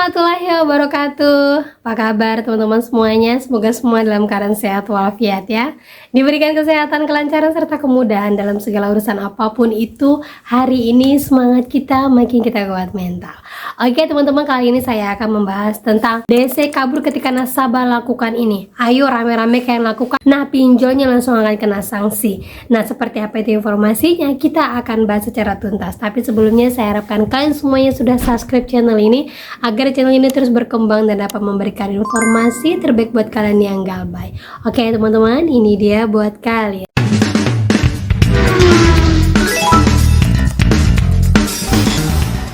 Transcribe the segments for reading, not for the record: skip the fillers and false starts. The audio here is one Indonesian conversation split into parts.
warahmatullahi wabarakatuh. Apa kabar teman-teman semuanya? Semoga semua dalam keadaan sehat walafiat ya. Diberikan kesehatan, kelancaran, serta kemudahan dalam segala urusan apapun itu. Hari ini semangat kita makin kita kuat mental. Oke teman-teman, kali ini saya akan membahas tentang DC kabur ketika nasabah lakukan ini. Ayo rame-rame kalian lakukan. Nah, pinjolnya langsung akan kena sanksi. Nah, seperti apa itu informasinya? Kita akan bahas secara tuntas. Tapi sebelumnya saya harapkan kalian semuanya sudah subscribe channel ini agar channel ini terus berkembang dan dapat memberikan informasi terbaik buat kalian yang galbay. Oke teman-teman, ini dia buat kalian.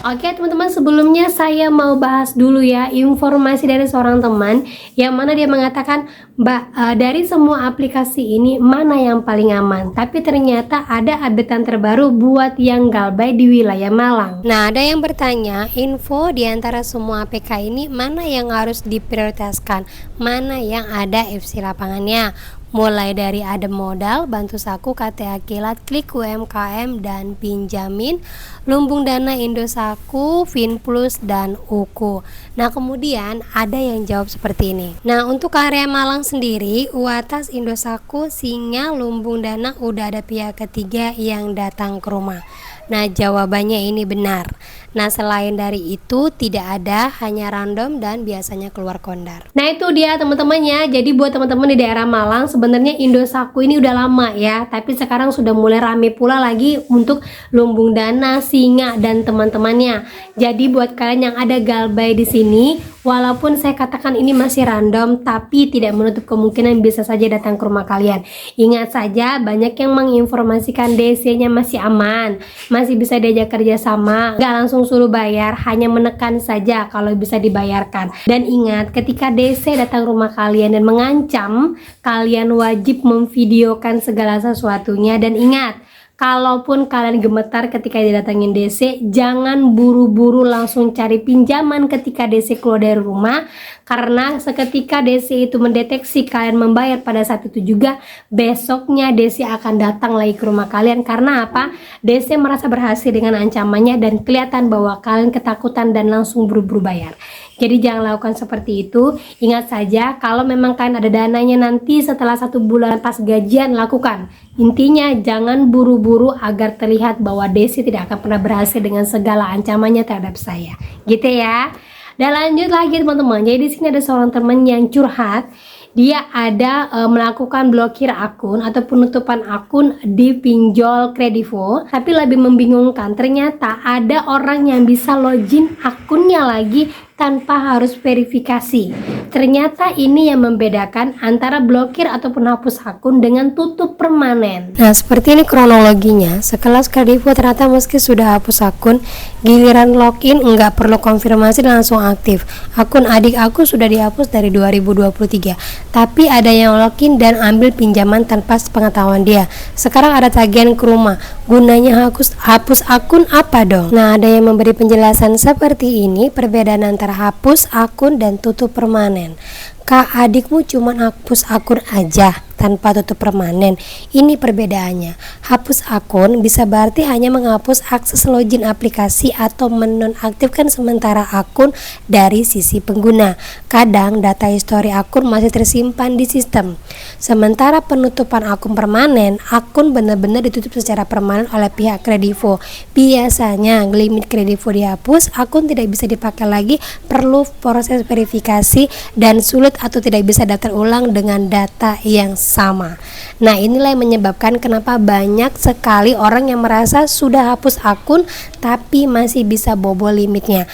Oke teman-teman, sebelumnya saya mau bahas dulu ya informasi dari seorang teman yang mana dia mengatakan, Mbak, dari semua aplikasi ini mana yang paling aman? Tapi ternyata ada updatean terbaru buat yang galbay di wilayah Malang. Nah, ada yang bertanya, info di antara semua APK ini mana yang harus diprioritaskan? Mana yang ada FC lapangannya? Mulai dari Adem Modal, Bantu Saku, KTA Kilat, Klik UMKM, dan Pinjamin, Lumbung Dana Indosaku, Finplus, dan UKU. Nah, kemudian ada yang jawab seperti ini. Nah, untuk area Malang sendiri, UATAS, Indosaku, Singa, Lumbung Dana udah ada pihak ketiga yang datang ke rumah. Nah, jawabannya ini benar. Nah, selain dari itu tidak ada, hanya random dan biasanya keluar kondar. Nah, itu dia teman-teman ya. Jadi buat teman-teman di daerah Malang, sebenarnya Indosaku ini udah lama ya, tapi sekarang sudah mulai rame pula lagi untuk Lumbung Dana, Singa, dan teman-temannya. Jadi buat kalian yang ada galbay di sini, walaupun saya katakan ini masih random, tapi tidak menutup kemungkinan bisa saja datang ke rumah kalian. Ingat saja, banyak yang menginformasikan DC-nya masih aman, masih bisa diajak kerjasama, nggak langsung suruh bayar, hanya menekan saja kalau bisa dibayarkan. Dan ingat, ketika DC datang rumah kalian dan mengancam, kalian wajib memvideokan segala sesuatunya. Dan ingat, kalaupun kalian gemetar ketika didatangin DC, jangan buru-buru langsung cari pinjaman ketika DC keluar dari rumah, karena seketika DC itu mendeteksi kalian membayar pada saat itu juga, besoknya DC akan datang lagi ke rumah kalian. Karena apa? DC merasa berhasil dengan ancamannya dan kelihatan bahwa kalian ketakutan dan langsung buru-buru bayar. Jadi jangan lakukan seperti itu. Ingat saja, kalau memang kalian ada dananya nanti setelah 1 bulan pas gajian, lakukan. Intinya jangan buru-buru agar terlihat bahwa DC tidak akan pernah berhasil dengan segala ancamannya terhadap saya. Gitu ya. Dan lanjut lagi teman-teman. Jadi di sini ada seorang teman yang curhat. Dia ada melakukan blokir akun atau penutupan akun di pinjol Kredivo, tapi lebih membingungkan, ternyata ada orang yang bisa login akunnya lagi tanpa harus verifikasi. Ternyata ini yang membedakan antara blokir ataupun hapus akun dengan tutup permanen. Nah, seperti ini kronologinya. Sekelas Kredivo ternyata meski sudah hapus akun, giliran login nggak perlu konfirmasi dan langsung aktif. Akun adik aku sudah dihapus dari 2023, tapi ada yang login dan ambil pinjaman tanpa sepengetahuan dia. Sekarang ada tagihan ke rumah. Gunanya hapus akun apa dong? Nah, ada yang memberi penjelasan seperti ini, perbedaan antara hapus akun dan tutup permanen. Kak, adikmu cuma hapus akun aja tanpa tutup permanen. Ini perbedaannya. Hapus akun bisa berarti hanya menghapus akses login aplikasi atau menonaktifkan sementara akun dari sisi pengguna. Kadang data histori akun masih tersimpan di sistem. Sementara penutupan akun permanen, akun benar-benar ditutup secara permanen oleh pihak Kredivo. Biasanya limit Kredivo dihapus, akun tidak bisa dipakai lagi, perlu proses verifikasi dan sulit atau tidak bisa daftar ulang dengan data yang sama. Nah, inilah yang menyebabkan kenapa banyak sekali orang yang merasa sudah hapus akun tapi masih bisa bobol limitnya.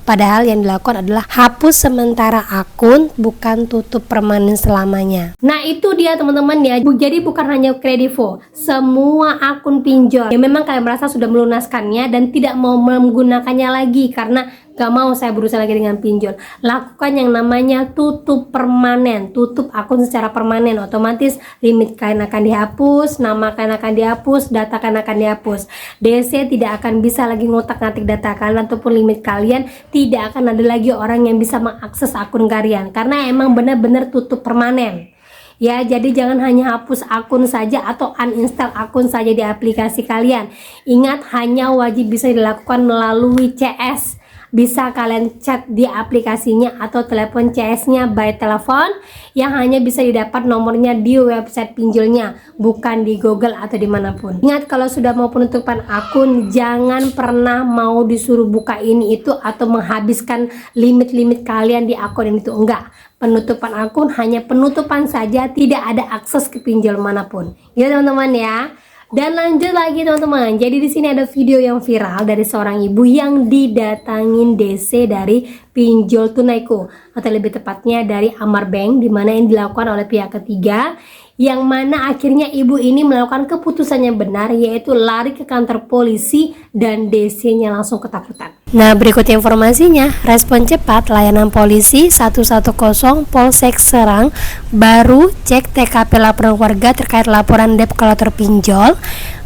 Padahal yang dilakukan adalah hapus sementara akun, bukan tutup permanen selamanya. Nah, itu dia teman-teman ya. Jadi bukan hanya Kredivo, semua akun pinjol yang memang kalian merasa sudah melunaskannya dan tidak mau menggunakannya lagi karena gak mau saya berusaha lagi dengan pinjol, lakukan yang namanya tutup permanen. Tutup akun secara permanen, otomatis limit kalian akan dihapus, nama kalian akan dihapus, data kalian akan dihapus. DC tidak akan bisa lagi ngotak-ngatik data kalian ataupun limit kalian. Tidak akan ada lagi orang yang bisa mengakses akun kalian karena emang benar-benar tutup permanen. Ya, jadi jangan hanya hapus akun saja atau uninstall akun saja di aplikasi kalian. Ingat, hanya wajib bisa dilakukan melalui CS bisa kalian chat di aplikasinya atau telepon CS-nya by telepon, yang hanya bisa didapat nomornya di website pinjolnya, bukan di Google atau dimanapun. Ingat, kalau sudah mau penutupan akun, jangan pernah mau disuruh buka ini itu atau menghabiskan limit-limit kalian di akun ini itu. Enggak, penutupan akun hanya penutupan saja, tidak ada akses ke pinjol manapun. Ya teman-teman ya. Dan lanjut lagi teman-teman. Jadi di sini ada video yang viral dari seorang ibu yang didatangin DC dari pinjol tunaiku, atau lebih tepatnya dari Amar Bank, di mana ini dilakukan oleh pihak ketiga, yang mana akhirnya ibu ini melakukan keputusan yang benar, yaitu lari ke kantor polisi dan DC-nya langsung ketakutan. Nah, berikut informasinya. Respon cepat layanan polisi 110 Polsek Serang baru cek TKP laporan warga terkait laporan debt collector pinjol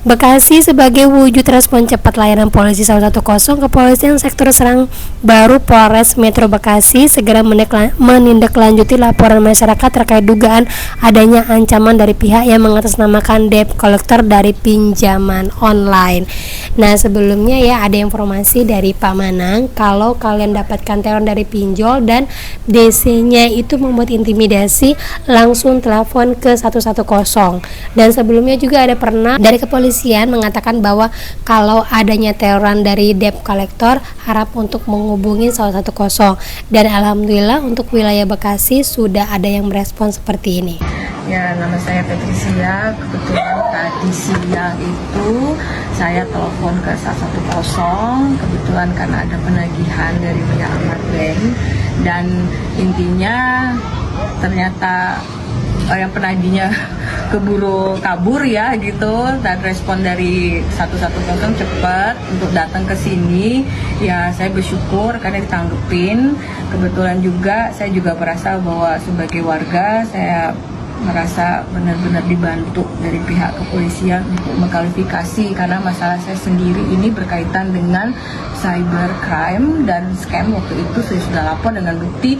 Bekasi. Sebagai wujud respon cepat layanan polisi 110, Kepolisian Sektor Serang Baru Polres Metro Bekasi segera menindaklanjuti laporan masyarakat terkait dugaan adanya ancaman dari pihak yang mengatasnamakan debt collector dari pinjaman online. Nah, sebelumnya ya ada informasi dari Pak Manang, kalau kalian dapatkan teror dari pinjol dan DC-nya itu membuat intimidasi, langsung telepon ke 110. Dan sebelumnya juga ada pernah dari kepolisian mengatakan bahwa kalau adanya teroran dari debt collector, harap untuk menghubungi 110. Dan alhamdulillah untuk wilayah Bekasi sudah ada yang merespon seperti ini. Ya, nama saya Patricia. Kebetulan tadi siang itu saya telepon ke 110, kebetulan karena ada penagihan dari pihak Amar Bank, dan intinya ternyata yang penagihnya keburu kabur ya gitu, dan respon dari 110 cepat untuk datang ke sini. Ya, saya bersyukur karena ditanggepin. Kebetulan juga saya juga merasa bahwa sebagai warga saya merasa benar-benar dibantu dari pihak kepolisian untuk mengklarifikasi, karena masalah saya sendiri ini berkaitan dengan cybercrime dan scam. Waktu itu saya sudah lapor dengan bukti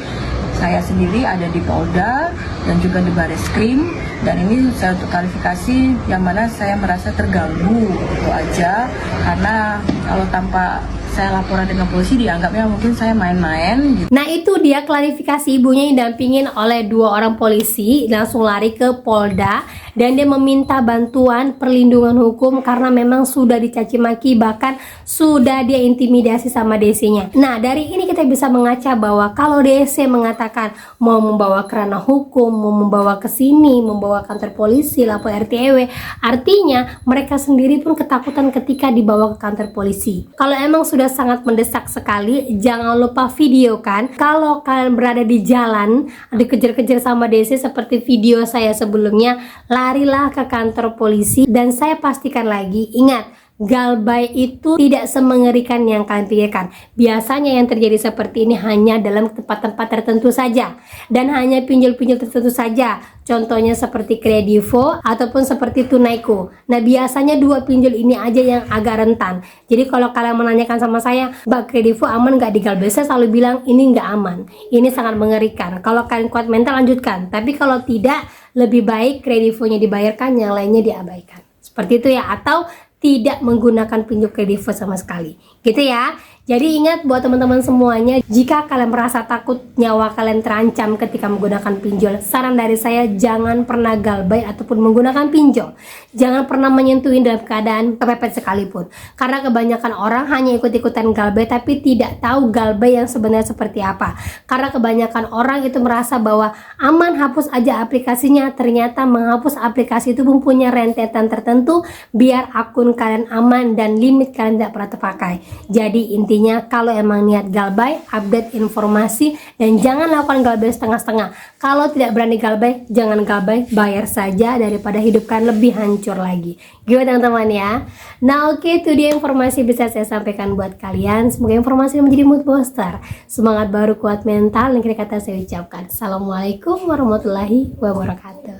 saya sendiri ada di Polda dan juga di Bareskrim, dan ini saya untuk klarifikasi yang mana saya merasa terganggu itu aja, karena kalau tanpa saya laporan dengan polisi dianggapnya mungkin saya main-main gitu. Nah, itu dia klarifikasi ibunya yang didampingin oleh 2 orang polisi, langsung lari ke Polda dan dia meminta bantuan perlindungan hukum karena memang sudah dicaci maki, bahkan sudah dia intimidasi sama DC-nya. Nah, dari ini kita bisa mengaca bahwa kalau DC mengatakan mau membawa ke ranah hukum, mau membawa ke sini, membawa kantor polisi, lapor RT/RW, artinya mereka sendiri pun ketakutan ketika dibawa ke kantor polisi. Kalau emang sudah sangat mendesak sekali, jangan lupa videokan. Kalau kalian berada di jalan dikejar-kejar sama DC seperti video saya sebelumnya, larilah ke kantor polisi. Dan saya pastikan lagi, ingat, galbay itu tidak semengerikan yang kalian pikirkan. Biasanya yang terjadi seperti ini hanya dalam tempat-tempat tertentu saja, dan hanya pinjol-pinjol tertentu saja. Contohnya seperti Kredivo ataupun seperti Tunaiku. Nah, biasanya 2 pinjol ini aja yang agak rentan. Jadi kalau kalian menanyakan sama saya, Mbak, Kredivo aman nggak di galbay? Saya selalu bilang ini nggak aman. Ini sangat mengerikan. Kalau kalian kuat mental, lanjutkan. Tapi kalau tidak, lebih baik Kredivonya dibayarkan, yang lainnya diabaikan. Seperti itu ya, atau tidak menggunakan pinjol Kredivo sama sekali, gitu ya. Jadi ingat buat teman-teman semuanya, jika kalian merasa takut nyawa kalian terancam ketika menggunakan pinjol, saran dari saya jangan pernah galbay ataupun menggunakan pinjol. Jangan pernah menyentuhin dalam keadaan kepepet sekalipun, karena kebanyakan orang hanya ikut-ikutan galbay tapi tidak tahu galbay yang sebenarnya seperti apa. Karena kebanyakan orang itu merasa bahwa aman, hapus aja aplikasinya, ternyata menghapus aplikasi itu mempunyai rentetan tertentu biar akun kalian aman dan limit kalian tidak pernah terpakai. Jadi intinya, kalau emang niat galbay, update informasi dan jangan lakukan galbay setengah-setengah. Kalau tidak berani galbay, jangan galbay, bayar saja daripada hidup kalian lebih hancur lagi. Gitu teman-teman ya. Nah, oke, itu dia informasi bisa saya sampaikan buat kalian. Semoga informasi menjadi mood booster, semangat baru, kuat mental, dan kata saya ucapkan Assalamualaikum warahmatullahi wabarakatuh.